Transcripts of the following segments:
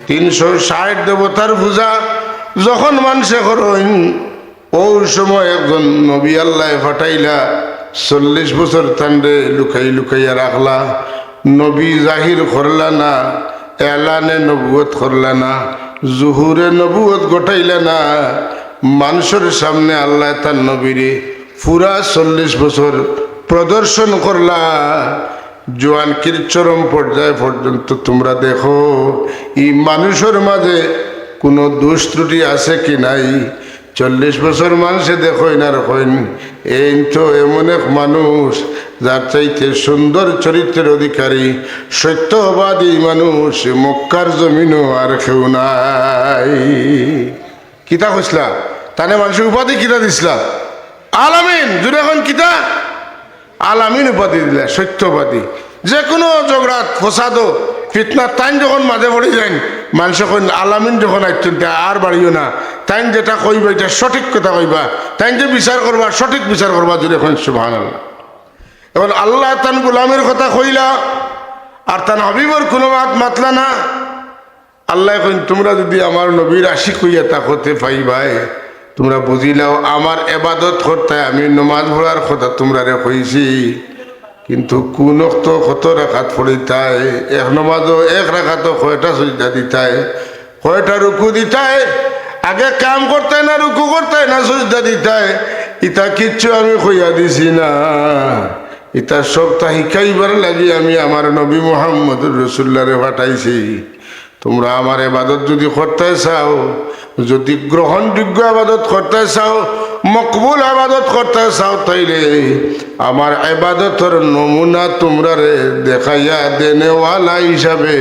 360 দেবতার পূজা যখন মানুষে করেন ওই সময় একজন নবী আল্লাহ ফাটাইলা 40 বছর তান্ডে লুকাই লুকাইয়া রাখলা নবী জাহির করলা না এলানে নবুয়ত করলা না জুহুরে নবুয়ত ঘটাইলা না মানুষের সামনে আল্লাহ তার নবীরে পুরা 40 বছর প্রদর্শন করলা জোয়ানকির চরম পর্যায় পর্যন্ত তোমরা দেখো এই মানুষের মাঝে কোনো দোষ ত্রুটি আছে কি নাই 40 বছর মানুষে দেখোই না রকম এই তো এমন এক মানুষ যার চাইতে সুন্দর চরিত্রের অধিকারী সত্যবাদী মানুষ মক্কার জমিনও আর কেউ নাই কিতা কইসলা তানে মানুষের উপাধি কিতা দিসলা আলামিন জুড়ে এখন কিতা আলামিন উপাধি দিলা সত্যবাদী যে কোনো ঝগড়া ফসাদ ফিতনা তাইন যখন মাঝে পড়ে যান মানুষ এখন আলামিন যখন আইতেন আর বাড়িও না তাইন যেটা কইবা এটা সঠিক কথা কইবা তাইন যে বিচার করবা সঠিক বিচার করবা যদি এখন সুবহানাল্লাহ এখন আল্লাহ তান গোলামের কথা কইলা আর তান হাবিবর কোনো মাতলা না আল্লাহ এখন তোমরা যদি আমার নবীর আশিক হইয়া তাকতে পাইবাই তোমরা বুঝিলাও আমার এবাদত করতে আমি নমাজ পড়ার কথা তোমরা রে কইছি কিন্তু কোন কত রাখাত পড়িতায় এক নমাজও এক রাখাত কয়টা সজদা দিতায় কয়টা রুকু দিতায় আগে কাম করতে না রুকু করতে না সজদা দিতায় ইটা কিচ্ছু আমি কইয়া দিছি না ইটা সবটা শিখাইবার লাগি আমি আমার নবী মুহাম্মদুর রাসূলুল্লাহরে পাঠাইছি তোমরা আমার ইবাদত যদি করতে চাও যদি গ্রহণযোগ্য ইবাদত করতে চাও মকবুল ইবাদত করতে চাও তাইলে আমার ইবাদতের নমুনা তোমরা রে দেখাইয়া দেনেওয়ালা হিসাবে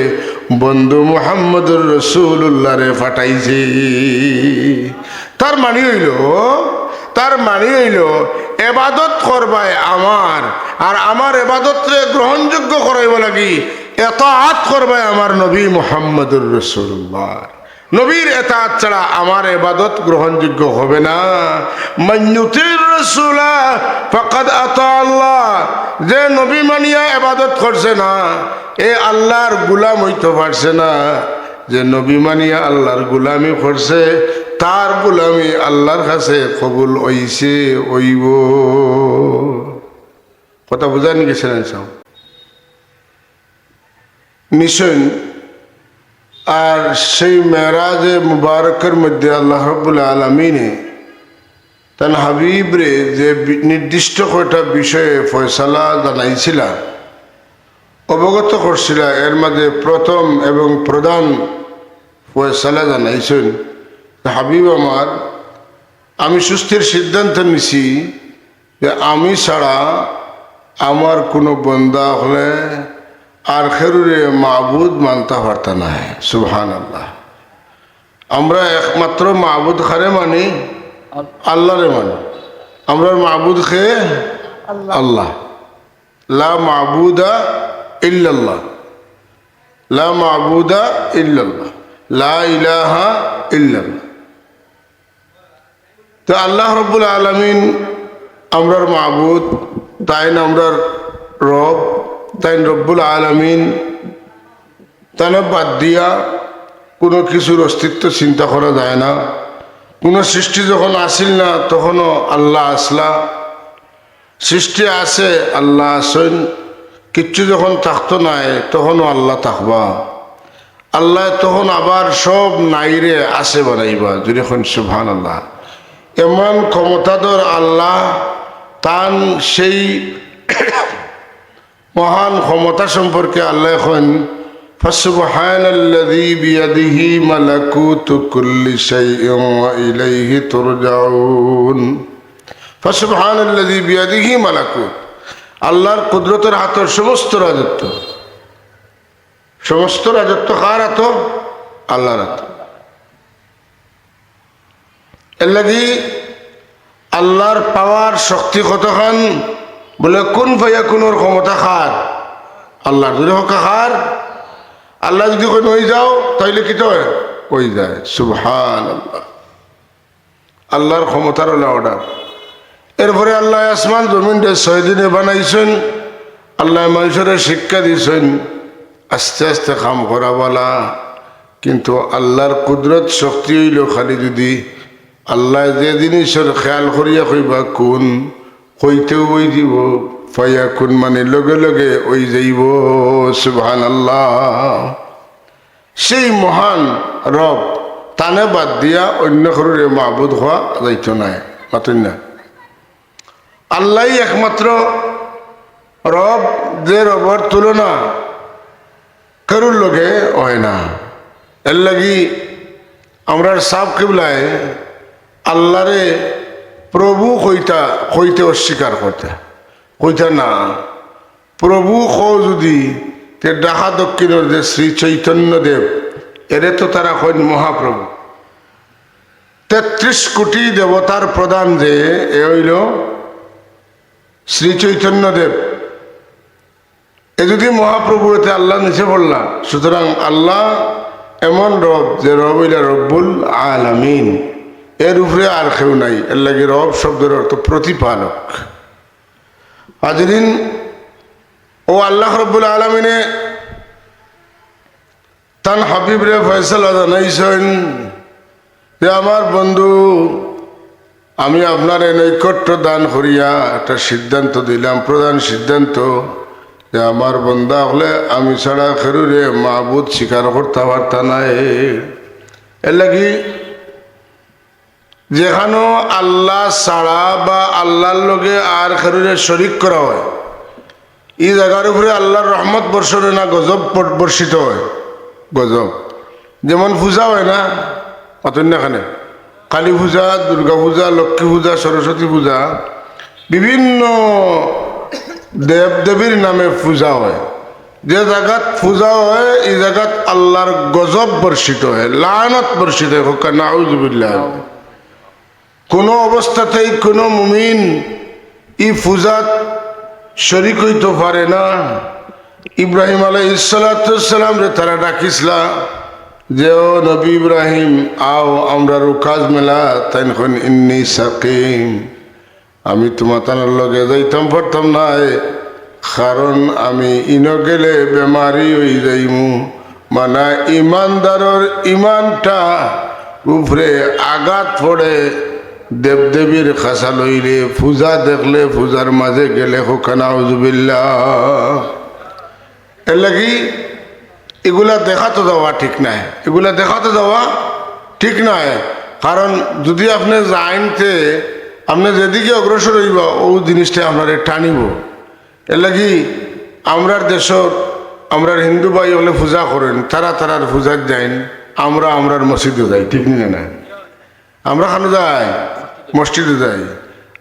বন্ধু মুহাম্মদুর রাসূলুল্লাহ রে পাঠাইছি তার মানে হইল ইবাদত করবাই আমার আর আমার ইবাদতরে গ্রহণযোগ্য করাইব লাগি ইতাআত করবাই আমার নবী মুহাম্মদুর রাসূলুল্লাহ নবীর ইতাআত ছাড়া আমার ইবাদত গ্রহণযোগ্য হবে না মান্যুতির রাসূলা ফাকাদ আতা আল্লাহ যে নবী মানিয়া ইবাদত করছে না এ আল্লাহর গোলাম হইতে পারছে না যে নবী মানিয়া আল্লাহর গোলামি করছে তার গোলামি আল্লাহর কাছে কবুল হইছে হইব কথা বুঝান গেছেন সব নিশ্চয় আর সেই মেরাজে মুবারকের মধ্যে আল্লাহ রাব্বুল আলামিনে তার হাবিবরে যে নির্দিষ্ট কয়টা বিষয়ে ফয়সালা জানাইছিল অবগত করছিল এর মধ্যে প্রথম এবং প্রধান ফয়সালা জানাইছেন হাবিব আমার আমি সুস্থির সিদ্ধান্ত নিছি যে আমি ছাড়া আমার কোনো বন্দা হলে আর খেরুরে মাবুদ মানতে পারত না সুবহানাল্লাহ আমরা একমাত্র মাবুদ খারে মানি আল্লাহরে মানি আমরা মাবুদ খে আল্লাহ লা মাবুদা ইল্লাল্লাহ লা মাবুদা ইল্লাল্লাহ লা ইলাহা ইল্লাল্লাহ তো আল্লাহ রাব্বুল আলামিন আমরার মাবুদ তাই আমরার রব তাই রব্বুল আলামিন তাই বাদ দিয়া কোনো কিছুর অস্তিত্ব চিন্তা করা যায় না কোনো সৃষ্টি যখন আসিল না তখনও আল্লাহ আসলা সৃষ্টি আছে আল্লাহ আসেন কিচ্ছু যখন থাকতো নাই তখনও আল্লাহ থাকবা আল্লাহ তখন আবার সব নাইরে আসে বানাইবা যদি এখন সুবহানাল্লাহ এমন ক্ষমতাধর আল্লাহ তান সেই মহান ক্ষমতা সম্পর্কে আল্লাহ এখন ফাসুবহানাল্লাযী বিয়াদিহি মালাকুতু কুল্লি শাইইন ওয়া ইলাইহি তুরজাউন ফাসুবহানাল্লাযী বিয়াদিহি মালাকুত আল্লাহর কুদরতের হাতের সমস্ত রাজত্ব কার হাত আল্লাহর হাত এলাগি আল্লাহর পাওয়ার শক্তি কতখান বলে কোন ফায়াকুনের ক্ষমতা খার আল্লাহর যদি হকা খার আল্লাহ যদি কোন হয়ে যাও তাইলে কি তো হয়ে যায় সুবহানাল্লাহ আল্লাহর ক্ষমতার অর্ডার এরপরে আল্লাহ আসমান জমিন 6 দিনে বানাইছেন আল্লাহ মানুষের শিক্ষা দিয়েছেন আস্তে আস্তে কাম করা বলা কিন্তু আল্লাহর কুদরত শক্তি হইল খালি যদি আল্লাহ যে জিনিসের খেয়াল করিয়া কইবা কোন কইতেও ওই দিব ফাইয়া কোন মানে লগে লগে ওই যাইব সুবহানাল্লাহ। সেই মহান রব তানে বাদ দিয়া অন্য কারোর মাবুদ হওয়া যাইত নাই মাতুন না। আল্লাহ একমাত্র রব, যে রবর তুলনা কারোর লগে হয় না। এর লাগি আমরা সাব কিবলায় আল্লাহরে প্রভু কইতে অস্বীকার কইতা না। প্রভু যদি তে ডাহা দক্ষিণের যে শ্রী চৈতন্যদেব এরে তো তারা কইন মহাপ্রভু। ৩৩ কোটি দেবতার প্রধান যে এ হইল শ্রী চৈতন্যদেব। এ যদি মহাপ্রভু এতে আল্লাহ নিচে পড়লা, সুতরাং আল্লাহ এমন রব যে রব হইলা রব্বুল আলামিন, এর উপরে আর কেউ নাই। এর লাগে রব শব্দের অর্থ প্রতিপালক। হাজরিন, ও আল্লাহ রব্বুল আলামিনে তান হাবিব রে ফয়সালা জানাইছেন যে আমার বন্ধু, আমি আপনার নৈকট্য দান করিয়া একটা সিদ্ধান্ত দিলাম, প্রধান সিদ্ধান্ত, যে আমার বন্ধা হলে আমি ছাড়া খেরুরে মাহবুদ স্বীকার করতে পারতা নাই। এর লাগি যেখানো আল্লাহ ছাড়া বা আল্লাহর লগে আর খেরুরে শরিক করা হয়, এই জায়গার উপরে আল্লাহর রহমত বর্ষণে না গজব বর্ষিত হয়। গজব যেমন পূজা হয় না অতন্যাখানে, কালী পূজা, দুর্গা পূজা, লক্ষ্মী পূজা, সরস্বতী পূজা, বিভিন্ন দেব দেবীর নামে পূজা হয়। যে জায়গাত পূজা হয় এই জায়গাত আল্লাহর গজব বর্ষিত হয়, লানত বর্ষিত হয়। নাউযুবিল্লাহ। কোনো অবস্থাতেই কোনো মুমিন এই পূজাত শরিক হইতে পারে না। ইব্রাহিম আলাইহিস সালাম রে তারা ডাকিসলা যে ও নবী ইব্রাহিম আও আমরা রুকাজ মেলা, তাই ইন্নি সাকিম, আমি তোমার তানার লগে যাইতাম পারতাম নাই, কারণ আমি ইনো গেলে বেমারি হয়ে যাইমু। মানে ইমানদারের ইমানটা উপরে আঘাত পড়ে। দেবদেবীর খাসা লইলে, পূজা দেখলে, পূজার মাঝে গেলে নাউযুবিল্লাহ। এর লাগি এগুলা দেখাতে যাওয়া ঠিক নাই, এগুলা দেখাতে যাওয়া ঠিক নয়। কারণ যদি আপনি জানতে আপনি যেদিকে অগ্রসর হইব ও জিনিসটা আপনার টানিব। এর লাগি আমরার দেশত আমরার হিন্দু ভাই হলে পূজা করেন, তারার পূজার যাইন, আমরার মসজিদে যাই, ঠিক নিয়ে না? আমরা খানো যাই, মসজিদে যাই।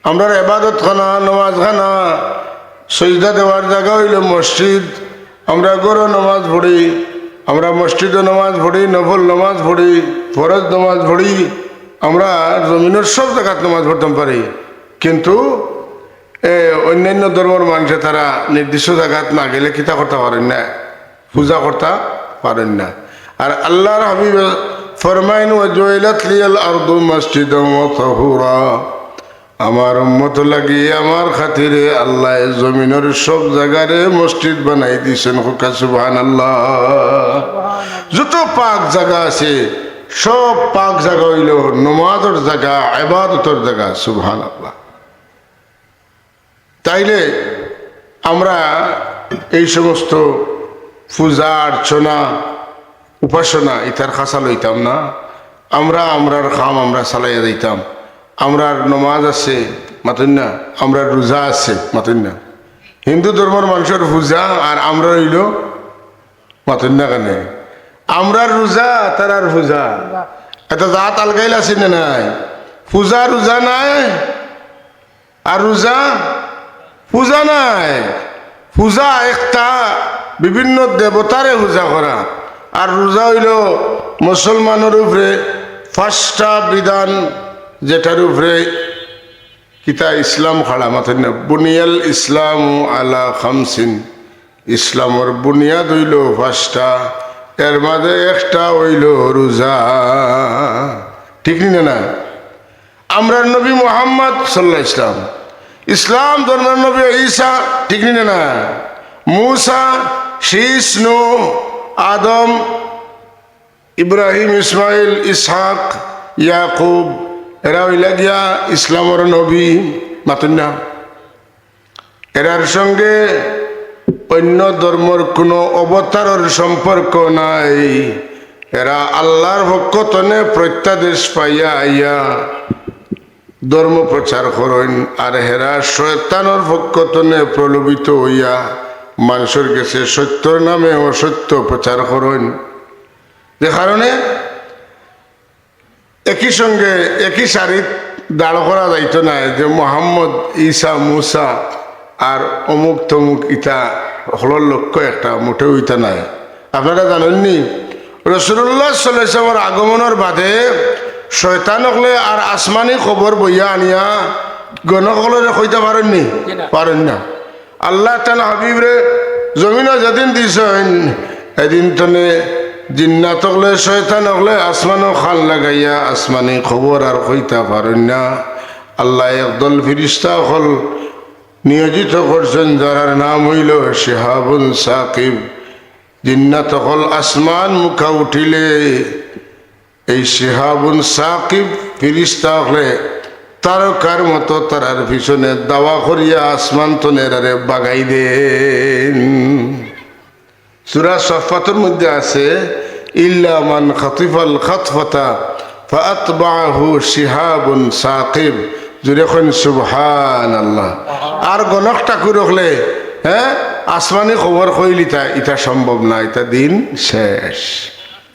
আমরার এবাদত খানা, নমাজ খানা, সজদা দেওয়ার জায়গা হইল মসজিদ। আমরা গরো নমাজ পড়ি, আমরা মসজিদে নমাজ পড়ি, নফল নমাজ পড়ি, ফরজ নমাজ পড়ি। আমরা জমিনের সব জায়গাত নমাজ পড়তাম পারি, কিন্তু অন্যান্য ধর্মের মানুষে তারা নির্দিষ্ট জায়গাত না গেলে কিতা করতে পারেন না, পূজা করতে পারেন না। আর আল্লাহর হাবিব ফরমাইন ওয়াজুইলাত লিয়াল আরদু মাসজিদান ওয়া তাহুরা, আমার উম্মত লাগি আমার খাতিরে আল্লাহ জমিনের সব জায়গারে মসজিদ বানাই দিয়েছেন। সুবহানাল্লাহ। যত পাক জায়গা আছে সব পাক জায়গা হইল নমাজের জায়গা, ইবাদতের জায়গা। সুবহানাল্লাহ। তাইলে আমরা এই সমস্ত পূজা অর্চনা উপাসনা ইতার খাসা লইতাম না। আমরার খাম আমরা চালাইয়া দিতাম। আমরার নমাজ আছে মাতুন না, আমরার রোজা আছে মাতুন না। হিন্দু ধর্মের মানুষের পূজা আর আমরা হইল মাতুন না কেন? আমরার রোজা তারার পূজা, এটা জাত আলগাইল আছে না নাই? পূজা রোজা নাই, আর রোজা পূজা নাই। পূজা একটা বিভিন্ন দেবতারে পূজা করা, আর রোজা হইল মুসলমানের উপরে 5টা বিধান, যেটার উপরে কিতা ইসলাম খাড়া মাথেন না। বুনিয়াল ইসলাম আলা খামসিন, ইসলামের বুনিয়াদ হইল 5টা, এর মাঝে একটা হইল রোজা। ঠিক না? আমরা নবী মুহাম্মদ সাল্লাল্লাহু আলাইহি ওয়াসাল্লাম, ইসলাম ধর্মের নবী ঈসা, ঠিক না? মুসা, শীষ, নূহ, আদম, ইব্রাহিম, ইসমাইল, ইসহাক, ইয়াকুব, এরা হইলা গিয়া ইসলামর নবী মাতুন না। এরার সঙ্গে অন্য ধর্মর কোনো অবতারের সম্পর্ক নাই। এরা আল্লাহর পক্ষতনে প্রত্যাদেশ পাইয়া আইয়া ধর্ম প্রচার করেন, আর হেরা শয়তানের পক্ষতনে প্রলোভিত হইয়া মানুষের কাছে সত্যর নামে অসত্য প্রচার করেন। যে কারণে একই সঙ্গে একই সারিত দাঁড় করা যাইত না যে মোহাম্মদ, ঈসা, মুসা আর অমুক তমুক ইটা হলর লক্ষ্য একটা মোটেও ইটা নাই। আপনারা জানেননি রাসূলুল্লাহ সাল্লাল্লাহু আলাইহি ওয়াসাল্লামের আগমনের বাদে শয়তান হলে আর আসমানি খবর বইয়া আনিয়া গণকলরে কইতে পারেননি, পারেন না। আল্লাহ তাআলা হাবিবরে জমিনে যেদিন দিয়েছেন এদিন তনে জিন্নাত হলে শয়তান হলে আসমানও খাল লাগাইয়া আসমানি খবর আর কইতে পারেন না। আল্লাহ একদল ফিরিস্তা হল নিয়োজিত করছেন, যার নাম হইল শিহাবুন সাকিব। জিন্নাত হল আসমান মুখা উঠিলে এই শিহাবুন সাকিব ফিরিস্তা হলে তারকার মতো তারার পিছনে দাওয়া করিয়া আসমান তনেরারে বাগাই দেন। সূরা সাফফাতের মধ্যে আছে ইল্লা মান খাতিফাল খাতফাতা ফাআতবাহু শিহাবুন সাকিব। জুড়ে কইন সুবহানাল্লাহ। আর গণক ঠাকুর হলে আসমানি খবর কইলিতা এটা সম্ভব না, এটা দিন শেষ।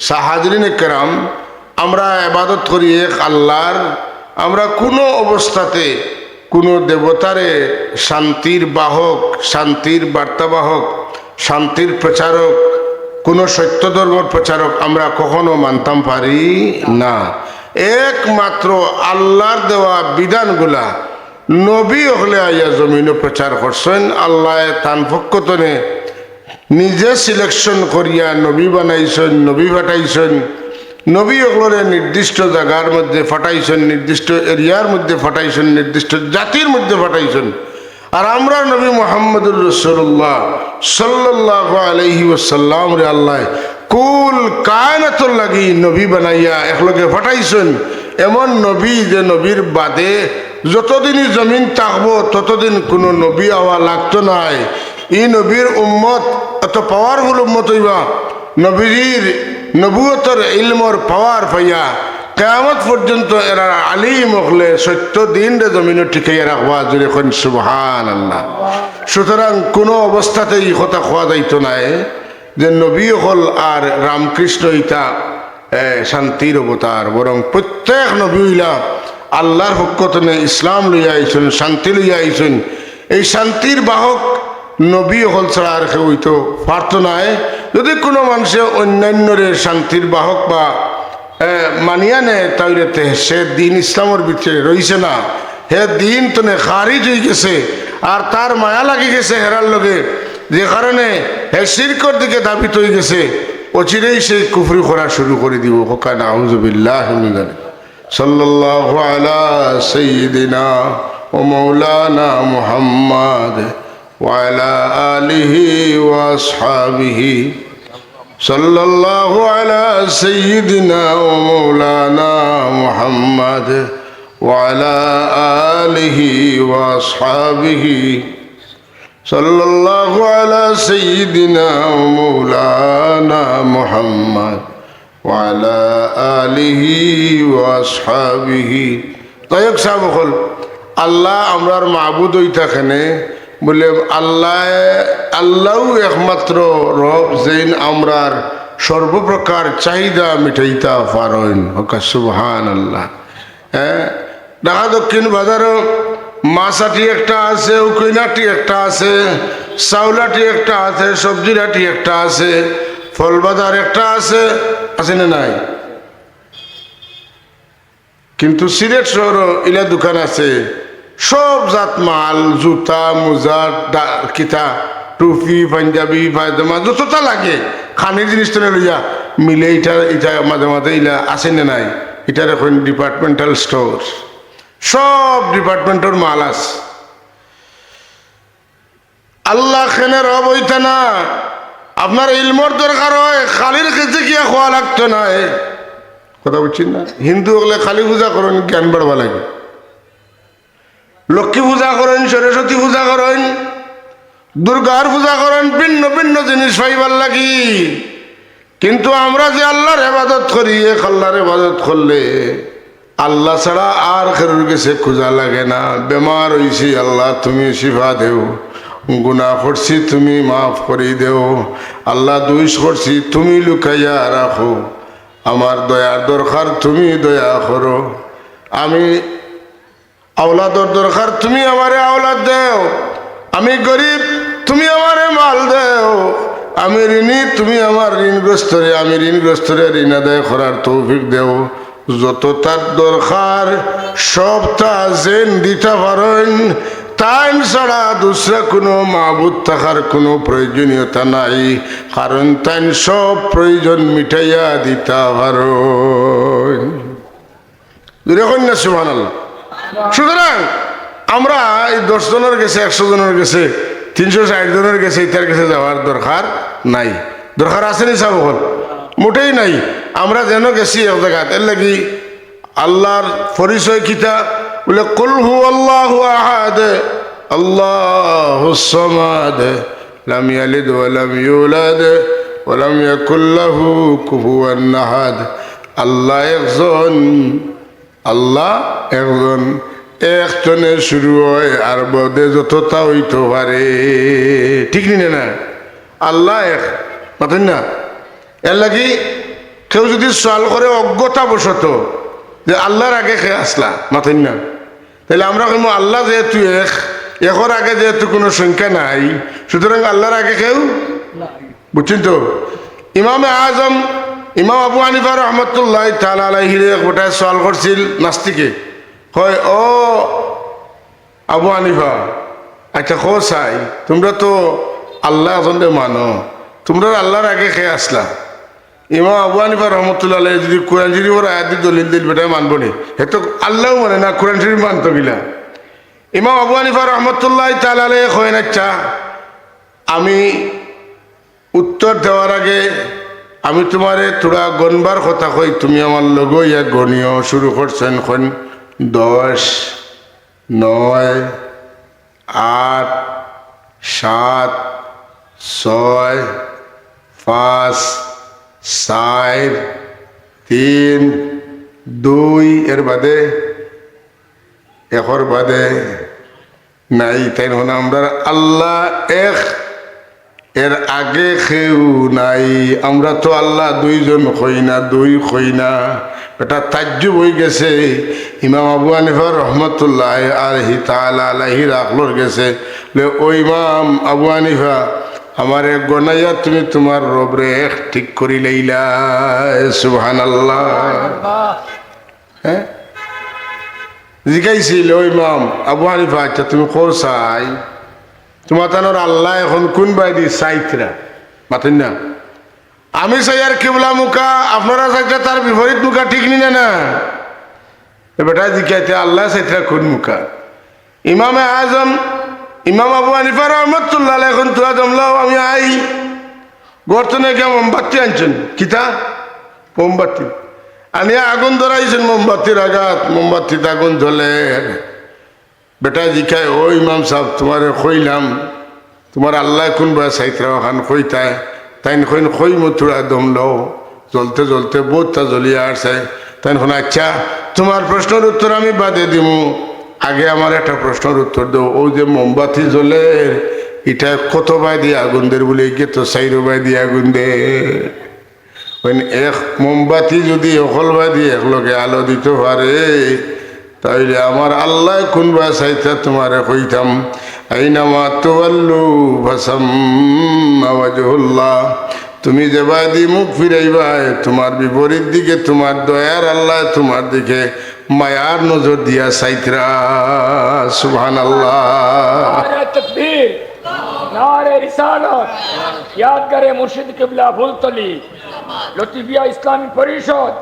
সাহাজরিন একরাম, আমরা ইবাদত করি এক আল্লাহর। আমরা কোনো অবস্থাতে কোনো দেবতারে শান্তির বাহক, শান্তির বার্তাবাহক, শান্তির প্রচারক, কোনো সত্য ধর্মের প্রচারক আমরা কখনো মানতাম পারি না। একমাত্র আল্লাহর দেওয়া বিধানগুলা নবী হলে আইয়া জমিনে প্রচার করছেন। আল্লাহ তান পক্ষতনে নিজে সিলেকশন করিয়া নবী বানাইছেন, নবী ফাটাইছেন। নবী ওগুলোরে নির্দিষ্ট জায়গার মধ্যে ফাটাইছেন, নির্দিষ্ট এরিয়ার মধ্যে ফাটাইছেন, নির্দিষ্ট জাতির মধ্যে ফাটাইছেন। আর আমরা নবী মুহাম্মদুর রাসূলুল্লাহ সাল্লাল্লাহু আলাইহি ওয়াসাল্লাম রে আল্লাহ কুল কায়নাতুর লাগি নবী বানাইয়া একলগে ফাটাইছেন। এমন নবী যে নবীর বাদে যতদিনই জমিন থাকবো ততদিন কোনো নবী আওয়া লাগতো নাই। এই নবীর উম্মত এত পাওয়ারফুল উম্মত হইবা, নবীর নবুয়তর ইলমর পাওয়ার পাইয়া কিয়ামত পর্যন্ত এরা আলিম হলে সত্য দিন রে জমিনে টিকাইয়া রাখবা। জুড়ে কোন সুবহানাল্লাহ। সুতরাং কোনো অবস্থাতেই কথা খোয়া যাইতো নাই যে নবী হল আর রামকৃষ্ণ ইতা শান্তির অবতার, বরং প্রত্যেক নবী হইলা আল্লাহর পক্ষতনে ইসলাম লইয়া আইছেন, শান্তি লইয়া আইছেন। এই শান্তির বাহক নবী হল ছাড়া আর কেউ হইতো পারত নাই। যদি কোনো মানুষে অন্যান্যরে শান্তির বাহক বা মানিয়া নেয় তাহলে সে দিন ইসলামের ভিতরে রইছে না, হে দিন তনে খারিজ হয়ে গেছে। আর তার মায়া লাগি গেছে হেরার লগে, যে কারণে হে শিরকর দিকে দাবিত হয়ে গেছে। অচিরেই সে কুফরি করা শুরু করে দিব। হোকা নাউযু বিল্লাহি মিন যালিক। সাল্লাল্লাহু আলা সাইয়্যিদিনা ওয়া মাওলানা মুহাম্মদ ওয়া আলা আলিহি ওয়া আসহাবিহি। সাল্লাল্লাহু আলা সাইয়্যিদিনা ওয়া মাওলানা মুহাম্মদ ওয়া আলা আলিহি ওয়া আসহাবিহি। সাল্লাল্লাহু আলা সাইয়্যিদিনা ওয়া মাওলানা মুহাম্মদ ওয়া আলা আলিহি ওয়া আসহাবিহি। তাইক সাহেব হল আল্লাহ আমরার মাবুদ হইতাখানে বলে আল্লাহ একমাত্র রব, যেন আমরার সর্বপ্রকার চাহিদা মিটাইতা পারেন। হোকা সুবহানাল্লাহ। ঢাকা দক্ষিণ বাজারও মাছাটি একটা আছে, উকিনাটি একটা আছে, চাউলাটি একটা আছে, সবজিরাটি একটা আছে, ফল বাজার একটা আছে, আছে না নাই? কিন্তু সিলেট শহরও ইলা দোকান আছে, সব জাত মাল, জুতা, মোজা, কিতা, টুপি, পাঞ্জাবি, পায়জামা যতটা লাগে খানির জিনিস তো লইয়া মিলে এটা মাঝে মাঝে ইলা আছে না নাই? এটার এখন ডিপার্টমেন্টাল স্টোর, সব ডিপার্টমেন্টের মাল আছে। আল্লাহ খেনে রব হইতা না, আপনার ইলমর দরকার হয়, খালির খেতে গিয়া খোয়া লাগতো না। কথা বুঝছেন না? হিন্দু হলে খালি পূজা করেন, জ্ঞান বাড়বা লাগে। লক্ষ্মী পূজা করেন, সরস্বতী পূজা করেন, দুর্গার পূজা করেন, ভিন্ন ভিন্ন জিনিস পাইবার লাগি। কিন্তু আমরা যে আল্লাহর ইবাদত করি, এক আল্লাহর ইবাদত করলে আল্লাহ ছাড়া আর কারোর কাছে খোঁজা লাগে না। বেমার হইছি, আল্লাহ তুমি শিফা দেও। গুনাহ করছি, তুমি মাফ করে দেও। আল্লাহ দোষ করছি, তুমি লুকাইয়া রাখো। আমার দয়ার দরকার, তুমি দয়া করো। আমি আওলাদর দরকার, তুমি আমারে আওলাদ দেও। আমি গরিব, তুমি আমারে মাল দেও। আমি ঋণী, তুমি আমার ঋণগ্রস্তরে, আমি ঋণগ্রস্তরে ঋণ আদায় করার তৌফিক দেও। যত তার দরকার সবটা যেন দিতে পারেন, তাই ছাড়া দুসরা কোনো মাবুদ থাকার কোনো প্রয়োজনীয়তা নাই। কারণ তাই সব প্রয়োজন মিটাইয়া দিতে পারেন। দেখুন না, সুবহানাল্লাহ। সুতরাং আমরা এই 10 জনের গেছে, 100 জনের গেছে, 360 জনের গেছে, ইতার কাছে যাওয়ার দরকার নাই। দরকার আছে নি সাহেব? মোটেই নাই। আমরা যেন গেছি এক জায়গাত, এর লাগি আল্লাহর পরিচয় কিতা বলে, কুল হু আল্লাহু আহাদ আল্লাহুস সামাদ লাম ইয়ালিদ ওয়া লাম ইউলাদ ওয়া লাম ইয়াকুল লাহু কুফুয়ান আহাদ। আল্লাহ একজন, আল্লাহ একজন, একজনে শুরু হয় আর বদে যতটা হইতে পারে। ঠিক নি না? আল্লাহ এক, মাতেন না? এর লাগি কেউ যদি সওয়াল করে অজ্ঞতা বশত যে আল্লাহর আগে খেয়ে আসলা, মাতেন না, তাহলে আমরা কইব আল্লাহ যেহেতু এক, এর আগে যেহেতু কোনো সংখ্যা নাই, সুতরাং আল্লাহর আগে কেউ, বুঝছেন তো? ইমামে আজম ইমাম আবু হানিফা রহমতুল্লাহ তাআলা আলাইহির গোটায় সওয়াল করছিল নাস্তিকে, কয় ও আবু হানিফা, আচ্ছা কো চাই, তোমরা তো আল্লাহ একজনে মানো, তোমরা আল্লাহর আগে খেয়ে আসলা। ইমাম আবু হানিফা রহমতুল্লাহ আলাইহি যদি কোরআন শরীফের আয়াত দলিল দিল, বেটা মানবো নি? হেতো আল্লাহ মানে না, কোরআন শরীফ মানতো গিলা। ইমাম আবু হানিফা রহমতুল্লাহ তাআলা আলাইহি কয়, আচ্ছা আমি উত্তর দেওয়ার আগে আমি তোমারে তোরা গণবার কথা কই, তুমি আমার লগ ইয়া গণিও। শুরু করছেন খন 10, 9, 8, 7, 6, 5, 4, 3, 2, এর বাদে একর বাদে নাই। তাই না? আমরা আল্লাহ এক, এর আগে কেউ নাই। আমরা তো আল্লাহ দুইজন হই না, দুই হই না। এটা তাজ্জুব হয়ে গেছে। ইমাম আবু হানিফা রহমতুল্লাহ আলাইহি তাআলা আলাইহি রাখলোর গেছে, ও ইমাম আবু হানিফা, আমার এক গনাইয়া তুমি তোমার রবরে এক ঠিক করি লইলা। সুবহানাল্লাহ। হ্যাঁ, জিজ্ঞাইছিল ও ইমাম আবু হানিফা, আচ্ছা তুমি কো চাই, তোমার তানোর আল্লাহ এখন কোন বাইদি চাইতরা, মাতেন না? আমি চাই আর কিবলা মুখা, আপনারা চাইতে তার বিপরীত মুখা, ঠিক নি না? বেটা জিজ্ঞাইতে আল্লাহ চাইতরা কোন মুখা? ইমামে আজম ইমাম আবু হানিফা রহমতুল্লাহ এখন তুয়া জমলাও, আমি আই গর্তনে কে মোমবাতি আনছেন, কিতা মোমবাতি আনিয়া আগুন ধরাইছেন, মোমবাতির আঘাত, মোমবাতিতে আগুন জ্বলে। বেটা জিজ্ঞায়, ও ইমাম সাহেব, তোমারে কইলাম তোমার আল্লাহ কোন বা চাইতরা ওখান কইতায়, তাই কই মথুরা দমলো, জ্বলতে জ্বলতে বহুতটা জ্বলিয়ে আসছে। তাই আচ্ছা তোমার প্রশ্নের উত্তর আমি বাদে দিব, আগে আমার একটা প্রশ্নের উত্তর দেও। ও যে মোমবাতি জ্বলে, এটা কত বাই দিয়ে আগুন দের বলে, গিয়ে তো 4 বাই দিয়ে আগুন দে। এক মোমবাতি যদি অকল বাই দিয়ে একলগে আলো দিতে পারে, তাইলে আমার আল্লাহ কোনবা চাইতা তোমারে কইতাম, আইনামা তুওয়াল্লু ফাসাম্মা ওয়াজহুল্লাহ, তুমি যেবা দি মুখ ফিরাইবা তোমার বিপরীত দিকে তোমার দয়ার আল্লাহ তোমার দিকে মায়ার নজর দিয়া চাইতরা। সুবহানাল্লাহ। নারে তাকবীর, নারে রিসালাত। ইয়াদগারে মুর্শিদ কিবলা ফুলতলি, লতিফিয়া ইসলামী পরিষদ,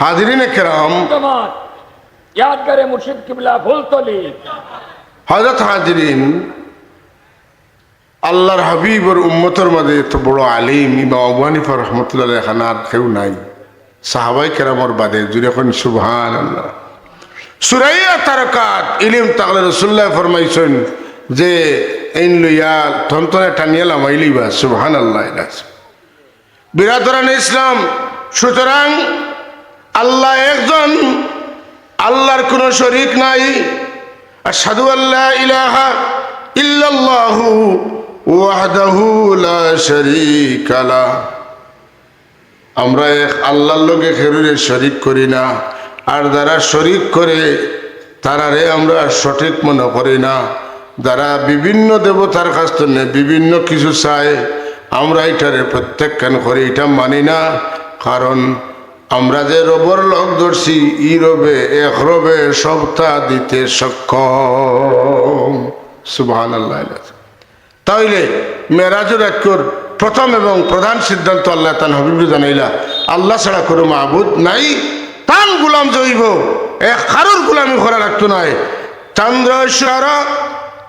হাজিরিন কেরাম, ইয়াদগারে মুর্শিদ কিবলা ফুলতলি। হযরত হাজিরিন, আল্লাহর হাবিবর উম্মতের মাঝে এত বড় আলিম ইমাম আবু হানিফা রহমতুল্লাহ এখানে আর কেউ নাই সাহাবাই কেরামর বাদে জুড়ে এখন সুবহানাল্লাহ। সুরাইয়া তারকাত ইলিম তাকলে রসুল্লাহ ফরমাইছেন যে এইন লইয়া থনথনে টানিয়া লামাইলিবা সুবহানাল্লাহ। বিরাদরান ইসলাম, সুতরাং আল্লাহ একজন, আল্লাহর কোনো শরীক নাই। আশহাদু আল্লা ইলাহা ইল্লাল্লাহু ওয়াহদাহু লা শারীকা লা। আমরা এক আল্লাহর লগে খেরুরে শরীক করি না, আর যারা শরীক করে তারারে আমরা সঠিক মনে করি না। যারা বিভিন্ন দেবতার কাছ থেকে বিভিন্ন কিছু চায় আমরা এটারে প্রত্যাখ্যান করি, এটা মানি না। কারণ আমরা যে রবর লগ ধরছি ই রবে এক রবে সবটা দিতে সক্ষম সুবহানাল্লাহ। তাইলে মেরাজুর রাতকর প্রথম এবং প্রধান সিদ্ধান্ত আল্লাহ তান হাবিবু জানাইলা আল্লাহ ছাড়া কোনো মাবুদ নাই। তান গুলাম জৈব এক কারোর গুলামি করা রাখতো নাই। চন্দ্র সারা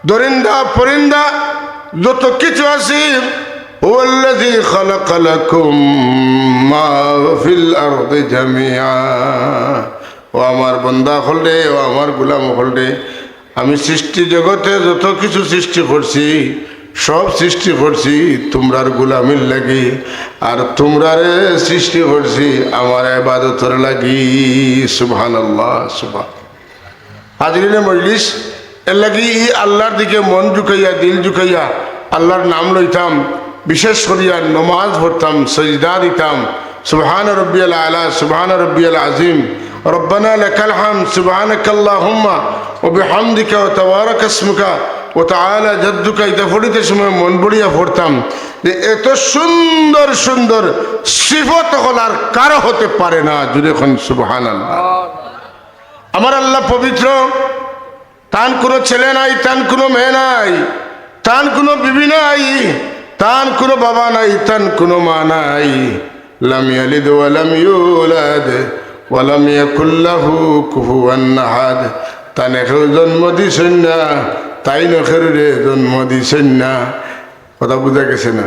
দরিন্দা পরিন্দা যত কিছু আছে ওয়াল্লাযী খালাকা লাকুম মা ফিল আরদি জামিআ। ও আমার বান্দা হলরে, ও আমার গোলাম হলরে, আমি সৃষ্টি জগতে যত কিছু সৃষ্টি করছি সব সৃষ্টি করছি তোমরার গোলামির লাগি, আর তোমরারে সৃষ্টি করছি আমার ইবাদতের লাগি সুবহানাল্লাহ। সুবহান হাজরিনে মজলিস, এর লাগি আল্লাহর দিকে মন ঝুঁকাইয়া দিল ঝুঁকাইয়া আল্লাহর নাম লইতাম, বিশেষ করিয়া নমাজ পড়তাম, সজদা দিতাম। সুবহান রব্বিয়াল আলা, সুবহান রব্বিয়াল আজিম, রব্বানা লাকাল হামদ, সুবহানাকাল্লাহুম্মা ওয়া বিহামদিকা ওয়া তাবারাকা ইসমুকা ওয়া তাআলা জাদ্দুকা। এটা পড়িতে সময় মন বড়িয়া পড়তাম যে এত সুন্দর সুন্দর সিফত হল আর কারো হতে পারে না। জুড়ে এখন সুবহানাল্লাহ। আমার আল্লাহ পবিত্র, তান কোনো ছেলে নাই, তান কোনো মেয়ে নাই, তান কোনো বিবি নাই, তান কোনো বাবা নাই, তান কোনো মা নাই। লাম ইয়ালিদ ওয়া লাম ইউলাদ ওয়া লাম ইয়াকুল লাহু কুফুয়ান আহাদ। তানে কেউ জন্ম দিছেন না, তাই নখেরে জন্ম দিছেন না। কথা বুঝা গেছে না?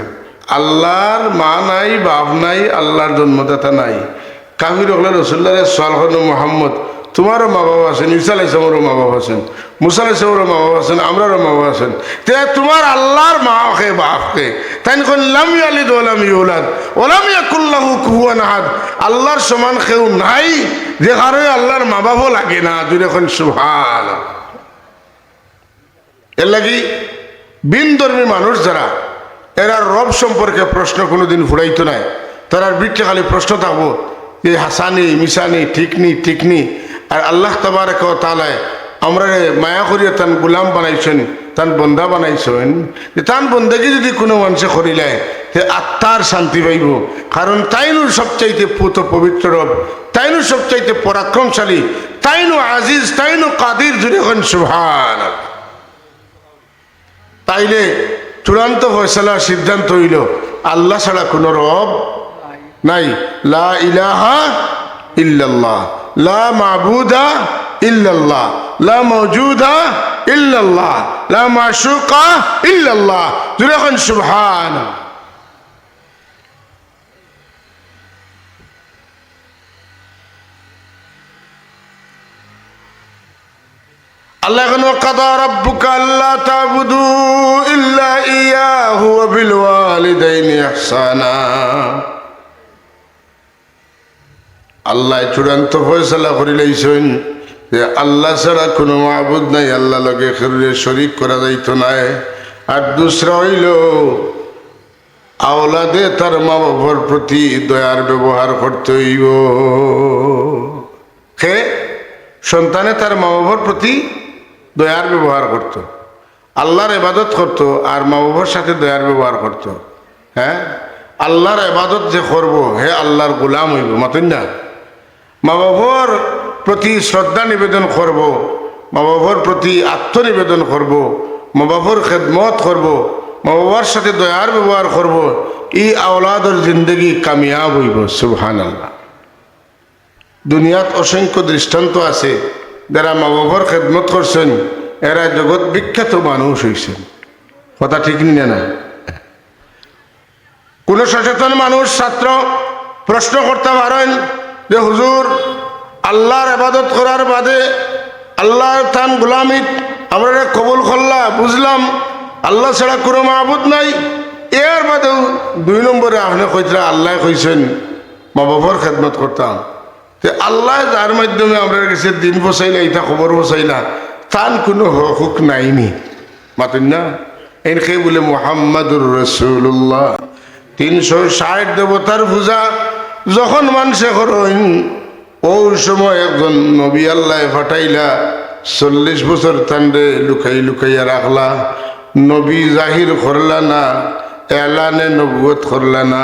আল্লাহর মা নাই, বাপ নাই, আল্লাহর জন্মদাতা নাই। কাফির হলে রসুল্লাহ সাল্লাল্লাহু আলাইহি মুহাম্মদ, তোমারও মা বাবা আছেন, ঈসা আলাইহিস সালামেরও মা বাবা আছেন, মুসা আলাইহিস সালামেরও মা বাবা আছেন, আমরারও মা বাবা আছেন। তে তোমার আল্লাহর মাকে বাপকে তাই কোন লাম ইয়ালিদ ওয়া লাম ইউলাদ ওয়া লাম ইয়াকুল লাহু কুফুয়ান আহাদ। আল্লাহর সমান কেউ নাই, যে কারণে আল্লাহর মা বাবাও লাগে না। দুই এখন সুবহানাল্লাহ। এর লাগি বিনধর্মী মানুষ যারা, এরা রব সম্পর্কে প্রশ্ন কোনোদিন ফুরাইতো নাই। তারার বিটে খালি প্রশ্ন থাকবো যে হাসানি মিসানি ঠিকনি ঠিকনি। আর আল্লাহ তাবারক ওয়া তাআলা আমরা মায়া করিয়া তান গোলাম বানাইছেন, তান বন্ধা বানাইছেন। তান বন্দাকে যদি কোনো মানুষে করিলায় সে আত্মার শান্তি পাইব। কারণ তাইনুর সবচাইতে পুত পবিত্র রব, তাইনুর সবচাইতে পরাক্রমশালী, তাইনু আজিজ, তাইনু কাদির। জুড়ে এখন সুবহানাল্লাহ। তাইলে চূড়ান্ত ফয়সালা সিদ্ধান্ত হইল আল্লাহ ছাড়া কোনো রব নাই। লা ইলাহা ইল্লাল্লাহ, লা মাবুদা ইল্লাল্লাহ, লা মাওজুদা ইল্লাল্লাহ, লা মাশুকা ইল্লাল্লাহ। জুড়ে এখন সুবহানাল্লাহ। আল্লাহ এখন কাদা রাব্বুকা আল্লা তা'বুদু ইল্লা ইয়াহু ওয়া বিল ওয়ালিদাইনি ইহসানা। আল্লাহ চূড়ান্ত ফয়সালা করিলেছেন যে আল্লাহ ছাড়া কোনো মাবুদ নাই, আল্লাহ লগে খেরুরে শরীক করা যাইতো নাই। আর দুসরা হইল আওলাদে তার মা বাবার প্রতি দয়ার ব্যবহার করতে হইব। কে সন্তানে তার মা বাবার প্রতি দয়ার ব্যবহার করত, আল্লাহর ইবাদত করত, আর মা বাবার সাথে দয়ার ব্যবহার করত। হ্যাঁ, আল্লাহর ইবাদত যে করব হে আল্লাহর গোলাম হইব। মাতেন না? মা বাবার প্রতি শ্রদ্ধা নিবেদন করব, মা বাবার প্রতি আত্মনিবেদন করব, মা বাবার খেদমত করব, মা বাবার সাথে দয়ার ব্যবহার করব। এই আওলাদর জিন্দগি কামিয়াব হইব। সুবহানাল্লাহ। দুনিয়াত অসংখ্য দৃষ্টান্ত আছে যারা মা বাবার খেদমত করছেন, এরা জগৎ বিখ্যাত মানুষ হয়েছেন। কথা ঠিক নি না? কোন সচেতন মানুষ ছাত্র প্রশ্ন করতে পারেন যে হুজুর আল্লাহর ইবাদত করার বাদে আল্লাহর তান গোলামিত আমরা কবুল করলা বুঝলাম আল্লাহ ছাড়া কোনো মাহবুদ নাই, এর বাদেও 2 নম্বরে আপনি কইতরা আল্লাহ কইছেন মা বাবার খেদমত করতাম। তে আল্লাহ যার মাধ্যমে আমরা কাছে দিন বসাইলা ইটা খবর বসাইলা তার কোনো হক নাইনি মাতুন না। এনকে বলে মুহাম্মাদুর রাসূলুল্লাহ। 360 দেবতার পূজা যখন মানুষে করেন ওই সময় একজন নবী আল্লাহ ফাটাইলা 40 বছর তান্ডে লুকাই লুকাইয়া রাখলা। নবী জাহির করলা না, এলানে নবুয়ত করলা না,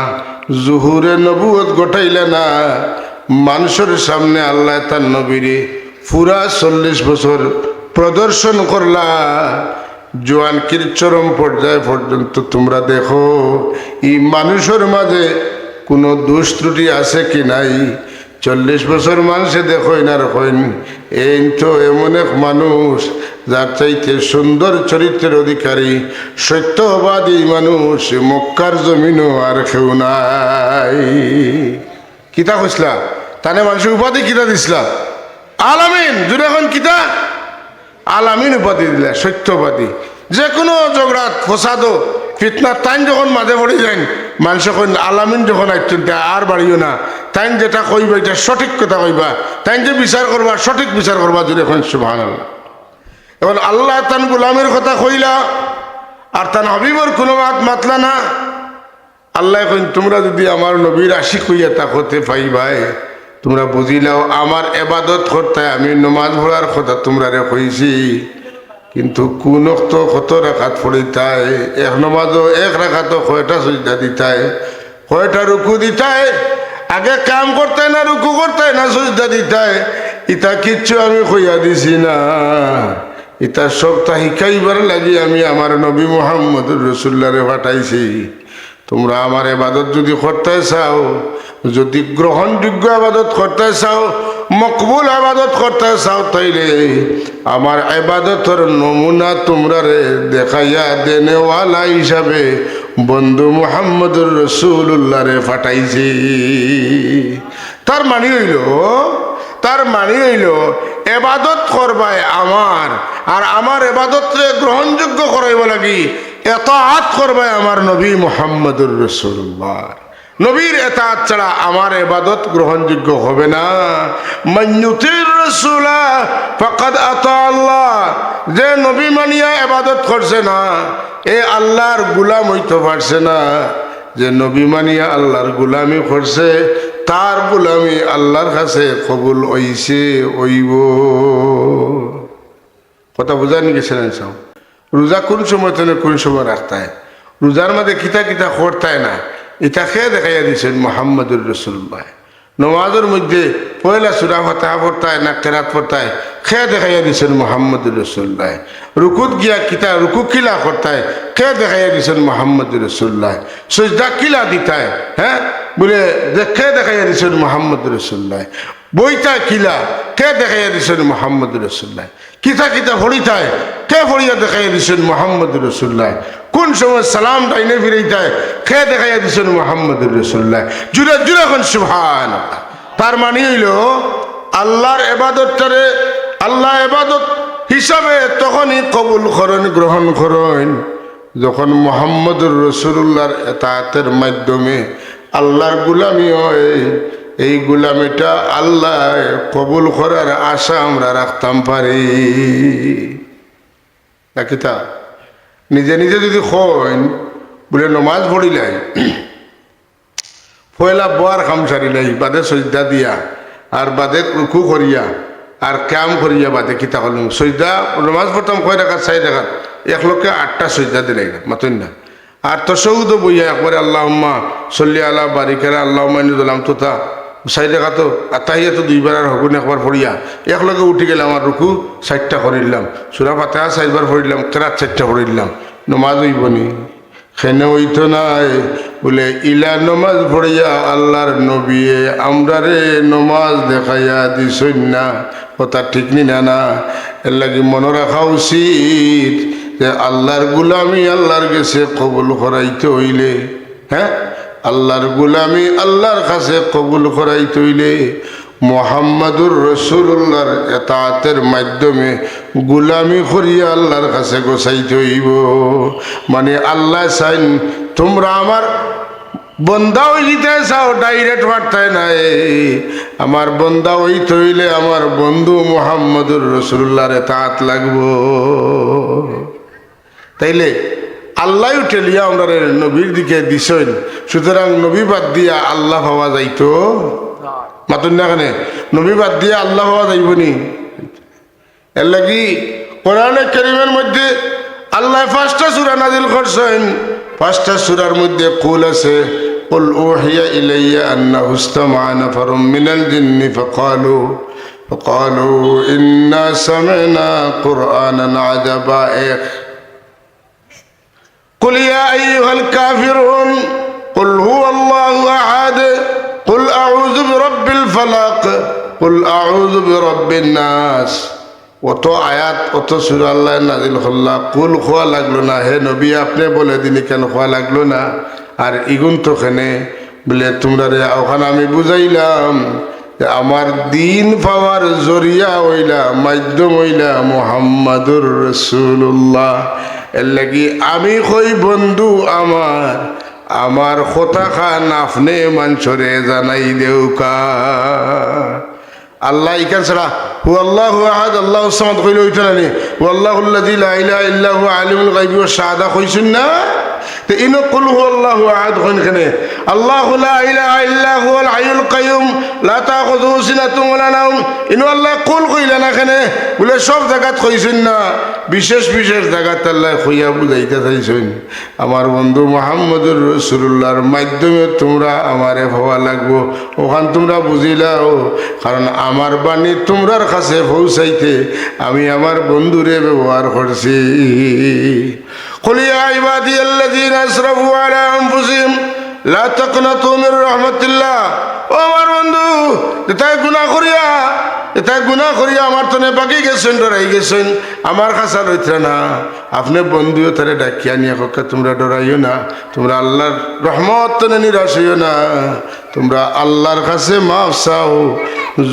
জুহুরে নবুয়ত গোটাইলা না, মানুষের সামনে আল্লাহ তার নবীরে পুরা 40 বছর প্রদর্শন করলা। জোয়ানকির চরম পর্যায় পর্যন্ত তোমরা দেখো এই মানুষের মাঝে কোনো দোষ ত্রুটি আছে কি নাই। 40 বছর মানুষে দেখো না রকম এই তো এমন এক মানুষ যার চাইতে সুন্দর চরিত্রের অধিকারী সত্যবাদী মানুষ মক্কার জমিনও আর কেউ নাই। কিতা কইসলা তানে মানুষের উপাধি কিতা দিসলা? আলামিন। জুড়ে এখন কিতা আলামিন উপাধি দিলা, সত্যবাদী। যে কোনো ঝগড়াত ফসাদ ফিতনা তাইন যখন মাঝে পড়ে যান মানুষ এখন আলামিন যখন আসছেন আর বাড়িও না, তাইন যেটা কইবা এটা সঠিক কথা কইবা, তাইন যে বিচার করবা সঠিক বিচার করবা। যদি এখন সুবহানাল্লাহ। এখন আল্লাহ তান গোলামের কথা কইলা আর তান হাবিবর কোনো মাত মাতলা না। আল্লাহ এখন তোমরা যদি আমার নবীর আশিক হইয়া তাকতে পাইবাই তোমরা বুঝিলাও আমার এবাদত করতে আমি নমাজ পড়ার কথা তোমরা রে কইছি, কিন্তু কোন তো কত রাখাত পড়িতায় এক নমাজও এক রাখাতো কয়টা সুজদা দিতায় কয়টা রুকু দিতায়, আগে কাম করতে না রুকু করতে না সুজদা দিতায়, ইটা কিচ্ছু আমি কইয়া দিছি না। ইটা সবটা শিখাইবার লাগি আমি আমার নবী মুহাম্মদুর রাসূলুল্লাহরে পাঠাইছি। তোমরা আমার ইবাদত যদি করতে চাও, যদি গ্রহণযোগ্য ইবাদত করতে চাও, মকবুল ইবাদত করতে চাও, তাইলে আমার ইবাদতের নমুনা তোমরা রে দেখাইয়া দেনেওয়ালা হিসাবে বন্ধু মুহাম্মদুর রাসূলুল্লাহ রে পাঠাইছি। তার মানে হইল এবাদত করবাই আমার, আর আমার এবাদতরে গ্রহণযোগ্য করাইব লাগি এতাআত করবাই আমার নবী মুহাম্মদুর রাসূলুল্লাহ। নবীর এতাআত ছাড়া আমার ইবাদত গ্রহণযোগ্য হবে না। মান ইউতির রাসূলা ফাকাদ আতা আল্লাহ। যে নবী মানিয়া ইবাদত করছে না এ আল্লাহর গোলাম হইতে পারছে না। যে নবী মানিয়া আল্লাহর গোলামি করছে তার গোলামি আল্লাহর কাছে কবুল হইছে হইব। কথা বুঝানি গেছিলেন সব। রোজা কোন সময় থেকে কোন সময় রাখতে হয়, রোজার মধ্যে কিতা কিতা করতে না এটা খেয়ে দেখাইয়া দিয়েছেন মুহাম্মদুর রাসূলুল্লাহ। নমাজের মধ্যে পয়লা সূরা ফাতিহা পড়তে হয় না কেরাত পড়তে হয় খেয়ে দেখাইয়া দিয়েছেন মুহাম্মদুর রাসূলুল্লাহ। রুকুত গিয়া কিতা রুকু কিলা করতে হয় খেয়ে দেখাইয়া দিয়েছেন মুহাম্মদুর রাসূলুল্লাহ। সিজদা কিলা দিতে হয় হ্যাঁ বলে খেয়ে দেখাইয়া দিয়েছেন মুহাম্মদুর রাসূলুল্লাহ। বইটা কিলা কে দেখাইয়া দিয়েছেন মুহাম্মদুর রাসূলুল্লাহ। কিতা কিতা ফড়িতায় কে ফড়িয়া দেখাইয়া দিয়েছেন মুহাম্মদুর রাসূলুল্লাহ। কোন সময় সালাম ডাইনে ফিরাইতায় কে দেখাইয়া দিয়েছেন মুহাম্মদুর রাসূলুল্লাহ। জুড়ে জুড়ে এখন সুবহানাল্লাহ। তার মানে হইল আল্লাহর ইবাদতটারে আল্লাহ ইবাদত হিসাবে তখনই কবুল করেন গ্রহণ করেন যখন মুহাম্মদুর রাসূলুল্লাহর এতাআতের মাধ্যমে আল্লাহর গোলামি হয়। এই গোলামিটা আল্লাহ কবুল করার আশা আমরা রাখতাম পারি। কিতা নিজে নিজে যদি কইন বলে নমাজ পড়িলাই পয়লা বোয়ার খাম সারিলাই বাদে সজদা দিয়া আর বাদে রুকু করিয়া আর কাম করিয়া বাদে কিতা করলাম সজদা নমাজ পড়তাম কয় টাকার 4 টাকার 1 লক্ষে 8টা সজদা দিলাই না মাতুন না। আর তশহুদ বইয়া একবারে আল্লাহুম্মা সাল্লি আলা বারিকারা আল্লাহুম্মা ইন্নী যালামতু তা 4 টাকা তো আতাহিয়া তো 2 বার আর হগুন একবার পড়িয়া একলগে উঠি গেলাম আর রুকু 4টা করিলাম সূরা ফাতিহা 4 বার পড়িলাম কেরাত 4টা পড়িলাম নমাজ হইবনি খেনে হইতো নাই বলে ইলা নমাজ পড়িয়া আল্লাহর নবী আমরা রে নমাজ দেখাইয়া দিছই না। কথা ঠিক নি না না এর লাগি মনে রাখা উচিত যে আল্লাহর গুলামি আল্লাহর কাছে কবুল করাইতে হইলে, হ্যাঁ, আল্লাহর গুলামি আল্লাহর কাছে কবুল করাইতে হইলে মুহাম্মাদুর রাসূলুল্লাহর ইতাআতের মাধ্যমে গুলামি করিয়া আল্লাহর কাছে গোছাইতে হইব। মানে আল্লাহ চাইন তোমরা আমার বন্দা হইতে চাও, ডাইরেক্ট বার্তায় নাই, আমার বন্দা হইতে হইলে আমার বন্ধু মুহাম্মাদুর রাসূলুল্লাহর ইতাআত লাগবো। তাইলে আল্লাহ টেলিয়া আমরা নবীর দিকে দিছেন, সুতরাং নবী বাদ দিয়া আল্লাহ পাওয়া যাইতো মাতুন না কেন? নবী বাদ দিয়া আল্লাহ পাওয়া যাইব নি? এর লাগি কোরআনে কারীমের মধ্যে আল্লাহ 5টা সূরা নাযিল করছেন। 5টা সূরার মধ্যে কুল আছে, কুল উহিয়া ইলাইয়া আন্নাহু ইসতামা'a নাফারুম মিনাল জিন্নি ফাকালু ইন্না সামি'না কুরআনান আজাবা। قل يا أيها الكافرون قل هو الله أحد قل أعوذ برب الفلق قل أعوذ برب الناس। অত আয়াত অত সূরা আল্লাহ নাযিল করলা, কুল খোয়া লাগলো না? হে নবী আপনি বলে দিনি কেন খোয়া লাগলো না? আর ইগুন তো খেনে বলে তোমরা রে ওখানে আমি বুঝাইলাম যে আমার দিন পাওয়ার জরিয়া হইলা, মাধ্যম হইলা মুহাম্মাদুর রাসূলুল্লাহ। এর লাগি আমি কই বন্ধু আমার কথা খান আপনি মানুষরে জানাই দেউকা। আল্লাহ ইকান ছাড়া হু আল্লাহু আহাদ আল্লাহু সামাদ কইলে হইতো না নি? হু আল্লাহুল্লাযী লা ইলাহা ইল্লা হুয়া আলিমুল গায়বি ওয়াশ শাহাদা কইছেন না? তো ইনো কুল হু আল্লাহু আহাদ কইন কেনে? আল্লাহু লা ইলাহা ইল্লা হুয়াল হাইয়ুল কাইয়ুম লা তাখুযুহু সিনাতুন ওয়ালা নাওম। ইনো আল্লাহ কুল কইলা না কেনে? বলে সব জায়গাত কইছেন না, বিশেষ বিশেষ জায়গাতে আল্লাহ কইয়া বুঝাইতে চাইছেন আমার বন্ধু মুহাম্মদুর রাসূলুল্লাহর মাধ্যমে তোমরা আমারে ভাবা লাগবো। ওখান তোমরা বুঝিলাও, কারণ আমার বাণী তোমরার কাছে পৌঁছাইতে আমি আমার বন্ধুরে ব্যবহার করছি। قل يا عبادي الذين اسرفوا على انفسهم لا تقنطوا من رحمة الله। ও আমার বন্ধু, এটাই গুনাহ করিয়া আমার তনে বাকি গেছেন, ডরাই গেছেন, আমার কাছে রইতে না। আপনি বন্ধুও তারে ডাকিয়া নিয়ে হোক, তোমরা ডরাইও না, তোমরা আল্লাহর রহমত তনে নিরাশ হইও না, তোমরা আল্লাহর কাছে মাফ চাও।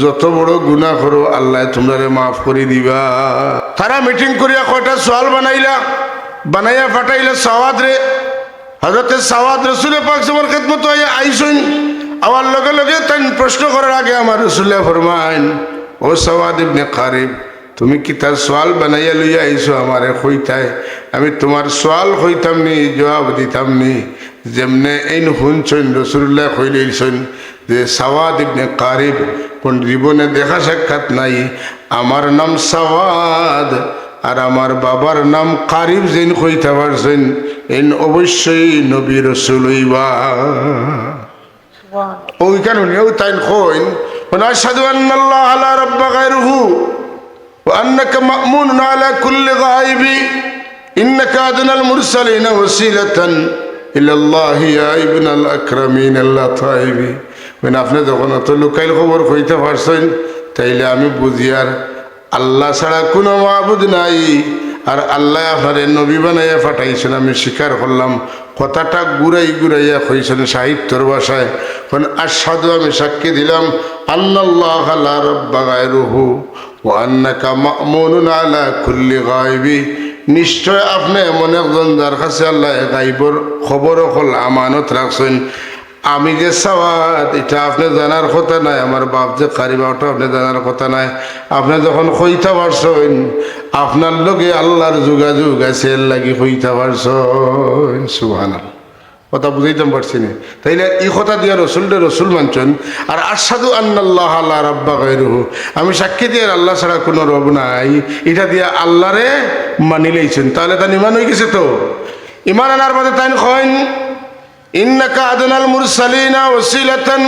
যত বড় গুনাহ করো আল্লাহ তোমরা মাফ করে দিবা। তারা মিটিং করিয়া কয়টা সোয়াল বানাইয়া ফাটাইলে সাওয়াদ রে, হযরতে সাওয়াদ রাসূল পাক সাল্লাল্লাহু আলাইহি খেদমত আইসেন। আমার লগে লগে তাই প্রশ্ন করার আগে আমার রাসূলুল্লাহ ফরমাইন, ও সাওয়াদ ইবনে কারিব, তুমি কি তার সোয়াল বানাইয়া লইয়া আইসো আমারে কইতাই? আমি তোমার সোয়াল কইতাম নি, জবাব দিতাম নি। যেমনে এই শুনছেন রাসূলুল্লাহ কইলেছেন যে সাওয়াদ ইবনে কারিব কোন জীবনে দেখা সাক্ষাৎ নাই, আমার নাম সাওয়াদ আর আমার বাবার নাম কারিব, যেন কইতে পারছেন এন অবশ্যই নবী রাসূল হইবা। ওই কারণে তাই কইন আশহাদু আন্নাল্লাহা লা রাব্বা গায়রুহু ওয়া আন্নাকা মা'মুনুন আলা কুল্লি গায়বি ইন্নাকা আদনাল মুরসালিন ওয়াসিলাতান ইলাল্লাহি ইয়া ইবনাল আকরামিন আল-লাতাইবি। মানে আপনি যখন অত লুকাইল খবর কইতে পারছেন, তাইলে আমি বুঝি আর আল্লাহ ছাড়া কোনো মাবুদ নাই, আর আল্লাহ আপনারে নবী বানাইয়া পাঠাইছেন। আমি স্বীকার করলাম, কথাটা ঘুরাইয়া কইছেন সাহিত্যর ভাষায়। আশহাদু, আমি সাক্ষী দিলাম, আন্নাল্লাহা লা রাব্বা গায়রুহু ওয়া আন্নাকা মা'মুনুন আলা কুল্লি গায়বি। নিশ্চয় আপনি এমন একজন যার কাছে আল্লাহ গায়বর খবর হল আমানত রাখছেন। আমি যে সাওয়াদ এটা আপনি জানার কথা নাই, আমার বাপ যে কারিবা ওটা আপনি জানার কথা নাই। আপনি যখন কইতে পারছেন আপনার লগে আল্লাহর যোগাযোগ আছে, এর লাগি কইতে পারছেন। সুবহানাল্লাহ, কথা বুঝাইতাম পারছি না? তাইলে এই কথা দিয়া রসুল মানছেন। আর আশহাদু আন্নাল্লাহা লা রাব্বা গায়রুহু, আমি সাক্ষী দিয়ে আল্লাহ ছাড়া কোনো রব নাই, এটা দিয়া আল্লাহরে মানি লইছেন। তাহলে তার ইমান হয়ে গেছে। তো ইমান আনার পথে তাই কইন ইন্নাকা আদনাল মুরসালিনা ওয়াসিলাতান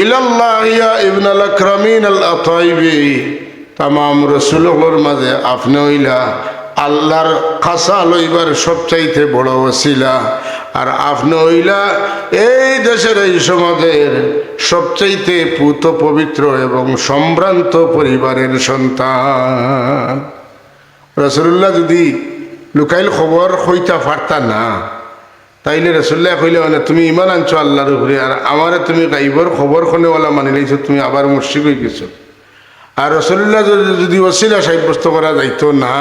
ইলাল্লাহি ইয়া ইবনাল আকরামিন আল-আতাইবি। তামাম রাসূলুল্লাহর মাঝে আপনি হইলা আল্লাহর কাছা লইবার সবচাইতে বড় ওসিলা, আর আপনি হইলা এই দেশের এই সমাজের সবচাইতে পুত পবিত্র এবং সম্ভ্রান্ত পরিবারের সন্তান। রাসূলুল্লাহ যদি লুকাইল খবর হইতা পারতা না, তাইলে রসুল্লাহ কইলে মানে তুমি ইমান আনছো আল্লাহর উপরে, আর আমারে তুমি গাইবর খবর খনেওয়ালা মানি লাইছো, তুমি আবার মুশরিক হয়ে গেছো। আর রসুল্লাহ যদি ওসিলা সাব্যস্ত করা যাইতো না,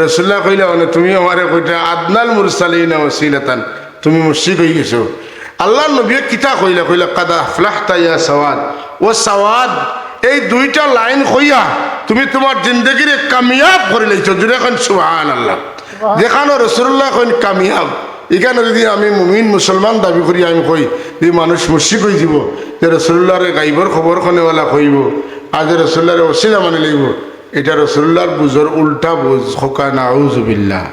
রসুল্লাহ কইলে মানে তুমি আমারে কইটা আদনাল মুরসালিনা ওসিলাতান, তুমি মুশরিক হয়ে গেছো। আল্লাহর নবী কিতা কইলা কাদ আফলাহতা ইয়া সাওয়াদ ও সাওয়াদ, এই দুইটা লাইন কইয়া তুমি তোমার জিন্দগিরে কামিয়াব করে লাইছো। জুড়ে এখন সুবহানাল্লাহ। যেখানে রসুল্লাহ কইন কামিয়াব, এখানে যদি আমি মুমিন মুসলমান দাবি করি আমি কই যে মানুষ মুশরিক হয়ে যাব, যে রসুল্লাহরে গাইবর খবর খনেওয়ালা কইব আজ রসুল্লাহরে ওসিলা মানি লইব, এটা রসুল্লাহর বুঝর উল্টা বুঝ। হোকা নাউজুবিল্লাহ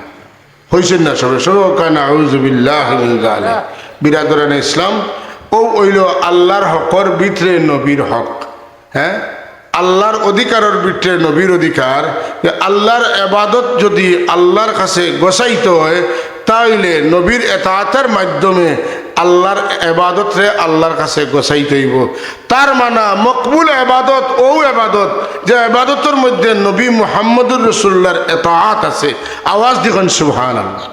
হইছেন না সবে সবে, হোকা নাউজুবিল্লাহ মিন যালিক। বিরাদরানে ইসলাম, ও ওইল আল্লাহর হকর ভিতরে নবীর হক। হ্যাঁ, আল্লাহর অধিকারের ভিতরে নবীর অধিকার। আল্লাহর এবাদত যদি আল্লাহর কাছে গোসাইতে হয়, তাইলে নবীর এতাআতের মাধ্যমে আল্লাহর এবাদতরে আল্লাহর কাছে গোসাইতে হইব। তার মানা মকবুল এবাদত ও এবাদত যে এবাদতের মধ্যে নবী মুহাম্মদুর রাসূলুল্লাহর এতাআত আছে। আওয়াজ দিবেন সুবহানাল্লাহ।